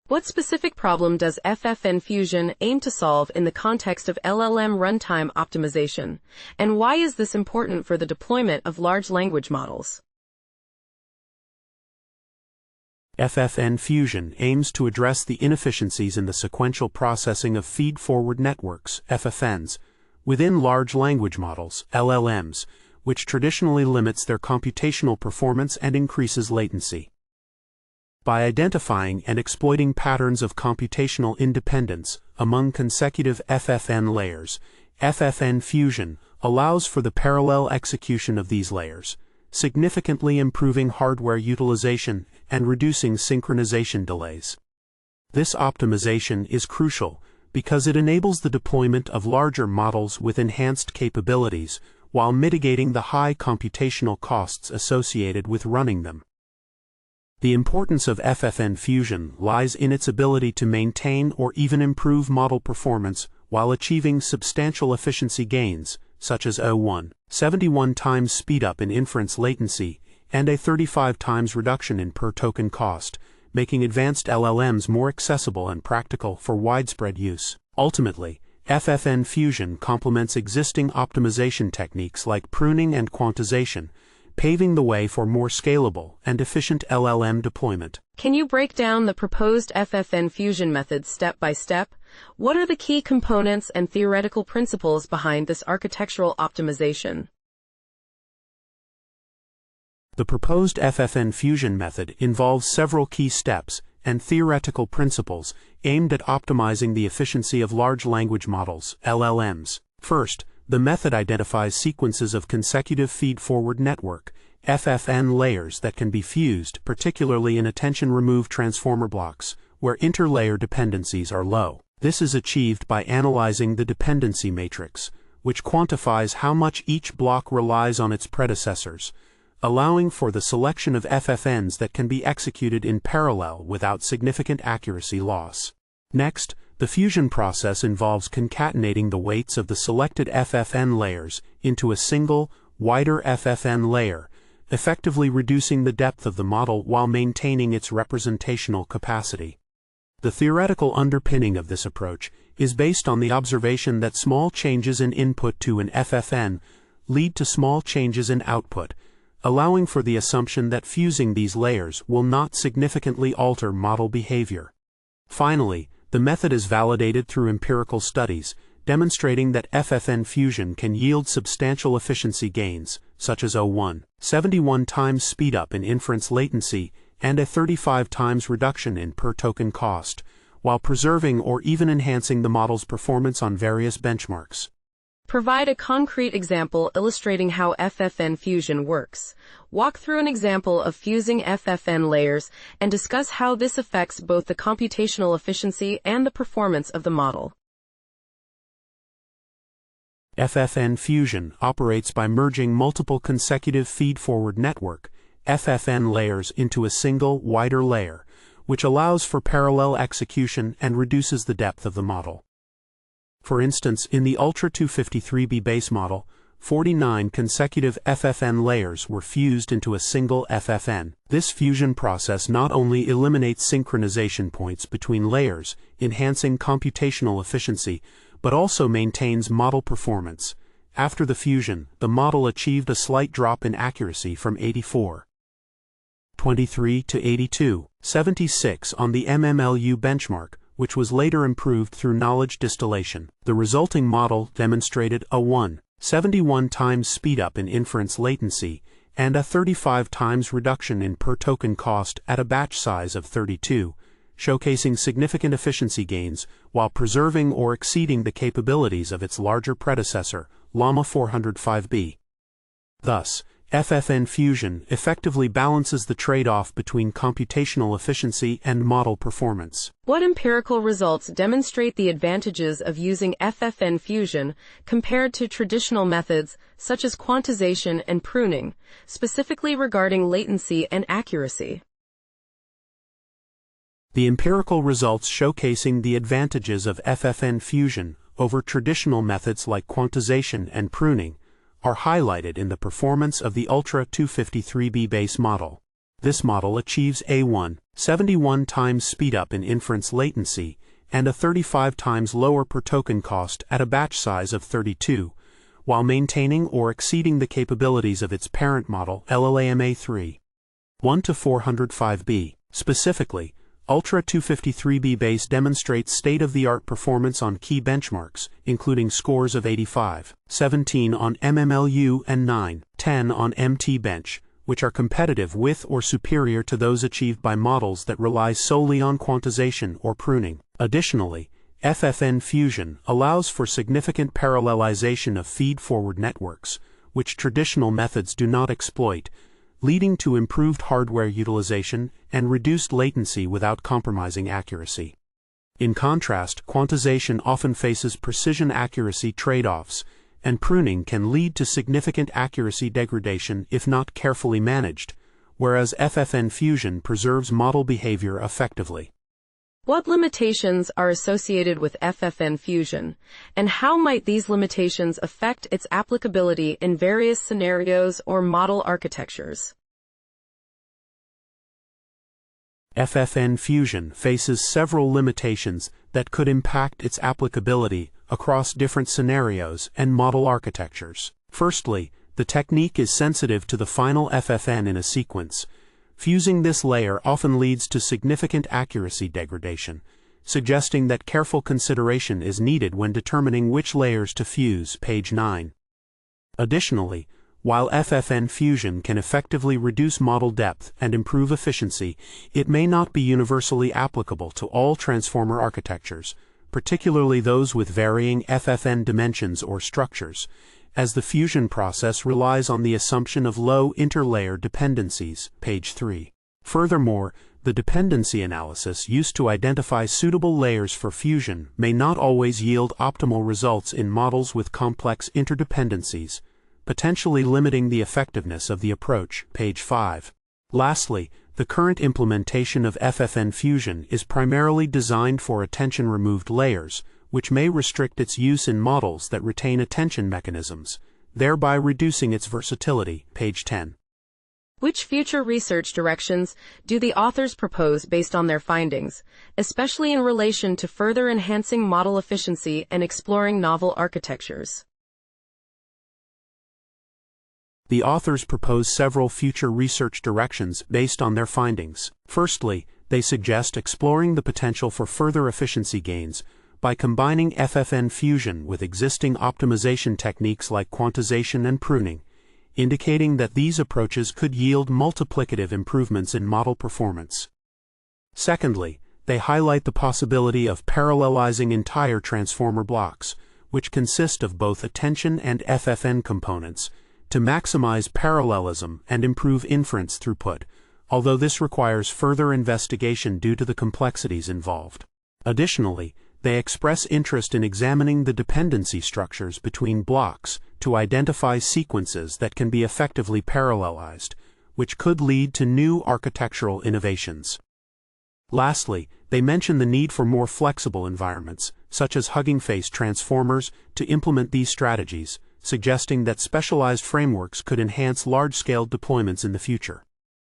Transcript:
What specific problem does FFN Fusion aim to solve in the context of LLM runtime optimization, and why is this important for the deployment of large language models? FFN Fusion aims to address the inefficiencies in the sequential processing of feed-forward networks, FFNs, within large language models, LLMs, which traditionally limits their computational performance and increases latency. By identifying and exploiting patterns of computational independence among consecutive FFN layers, FFN Fusion allows for the parallel execution of these layers, significantly improving hardware utilization and reducing synchronization delays. This optimization is crucial because it enables the deployment of larger models with enhanced capabilities while mitigating the high computational costs associated with running them. The importance of FFN Fusion lies in its ability to maintain or even improve model performance while achieving substantial efficiency gains, such as 71 times speedup in inference latency and a 35 times reduction in per-token cost, making advanced LLMs more accessible and practical for widespread use. Ultimately, FFN Fusion complements existing optimization techniques like pruning and quantization, paving the way for more scalable and efficient LLM deployment. Can you break down the proposed FFN Fusion method step by step? What are the key components and theoretical principles behind this architectural optimization? The proposed FFN Fusion method involves several key steps and theoretical principles aimed at optimizing the efficiency of large language models, LLMs. First, the method identifies sequences of consecutive feed-forward network, FFN layers that can be fused, particularly in attention-remove transformer blocks, where interlayer dependencies are low. This is achieved by analyzing the dependency matrix, which quantifies how much each block relies on its predecessors, allowing for the selection of FFNs that can be executed in parallel without significant accuracy loss. Next, the fusion process involves concatenating the weights of the selected FFN layers into a single, wider FFN layer, effectively reducing the depth of the model while maintaining its representational capacity. The theoretical underpinning of this approach is based on the observation that small changes in input to an FFN lead to small changes in output, allowing for the assumption that fusing these layers will not significantly alter model behavior. Finally, the method is validated through empirical studies, demonstrating that FFN Fusion can yield substantial efficiency gains, such as 71 times speedup in inference latency and a 35 times reduction in per-token cost, while preserving or even enhancing the model's performance on various benchmarks. Provide a concrete example illustrating how FFN Fusion works. Walk through an example of fusing FFN layers and discuss how this affects both the computational efficiency and the performance of the model. FFN Fusion operates by merging multiple consecutive feed-forward network, FFN layers into a single, wider layer, which allows for parallel execution and reduces the depth of the model. For instance, in the Ultra 253B base model, 49 consecutive FFN layers were fused into a single FFN. This fusion process not only eliminates synchronization points between layers, enhancing computational efficiency, but also maintains model performance. After the fusion, the model achieved a slight drop in accuracy from 84.23 to 82.76 on the MMLU benchmark, which was later improved through knowledge distillation. The resulting model demonstrated a 71 times speedup in inference latency and a 35 times reduction in per-token cost at a batch size of 32, showcasing significant efficiency gains while preserving or exceeding the capabilities of its larger predecessor, Llama 405B. Thus, FFN Fusion effectively balances the trade-off between computational efficiency and model performance. What empirical results demonstrate the advantages of using FFN Fusion compared to traditional methods such as quantization and pruning, specifically regarding latency and accuracy? The empirical results showcasing the advantages of FFN Fusion over traditional methods like quantization and pruning are highlighted in the performance of the Ultra 253B base model. This model achieves a 71 times speedup in inference latency and a 35 times lower per token cost at a batch size of 32, while maintaining or exceeding the capabilities of its parent model LLAMA3. 1-405B. Specifically, Ultra 253B base demonstrates state-of-the-art performance on key benchmarks, including scores of 85, 17 on MMLU and 9, 10 on MT bench, which are competitive with or superior to those achieved by models that rely solely on quantization or pruning. Additionally, FFN Fusion allows for significant parallelization of feed-forward networks, which traditional methods do not exploit, leading to improved hardware utilization and reduced latency without compromising accuracy. In contrast, quantization often faces precision accuracy trade-offs, and pruning can lead to significant accuracy degradation if not carefully managed, whereas FFN Fusion preserves model behavior effectively. What limitations are associated with FFN Fusion, and how might these limitations affect its applicability in various scenarios or model architectures? FFN Fusion faces several limitations that could impact its applicability across different scenarios and model architectures. Firstly, the technique is sensitive to the final FFN in a sequence. Fusing this layer often leads to significant accuracy degradation, suggesting that careful consideration is needed when determining which layers to fuse, page 9. Additionally, while FFN Fusion can effectively reduce model depth and improve efficiency, it may not be universally applicable to all transformer architectures, particularly those with varying FFN dimensions or structures, as the fusion process relies on the assumption of low interlayer dependencies, page 3. Furthermore, the dependency analysis used to identify suitable layers for fusion may not always yield optimal results in models with complex interdependencies, potentially limiting the effectiveness of the approach, page 5. Lastly, the current implementation of FFN Fusion is primarily designed for attention-removed layers, which may restrict its use in models that retain attention mechanisms, thereby reducing its versatility, page 10. Which future research directions do the authors propose based on their findings, especially in relation to further enhancing model efficiency and exploring novel architectures? The authors propose several future research directions based on their findings. Firstly, they suggest exploring the potential for further efficiency gains by combining FFN Fusion with existing optimization techniques like quantization and pruning, indicating that these approaches could yield multiplicative improvements in model performance. Secondly, they highlight the possibility of parallelizing entire transformer blocks, which consist of both attention and FFN components, to maximize parallelism and improve inference throughput, although this requires further investigation due to the complexities involved. Additionally, they express interest in examining the dependency structures between blocks to identify sequences that can be effectively parallelized, which could lead to new architectural innovations. Lastly, they mention the need for more flexible environments, such as Hugging Face transformers, to implement these strategies, suggesting that specialized frameworks could enhance large-scale deployments in the future.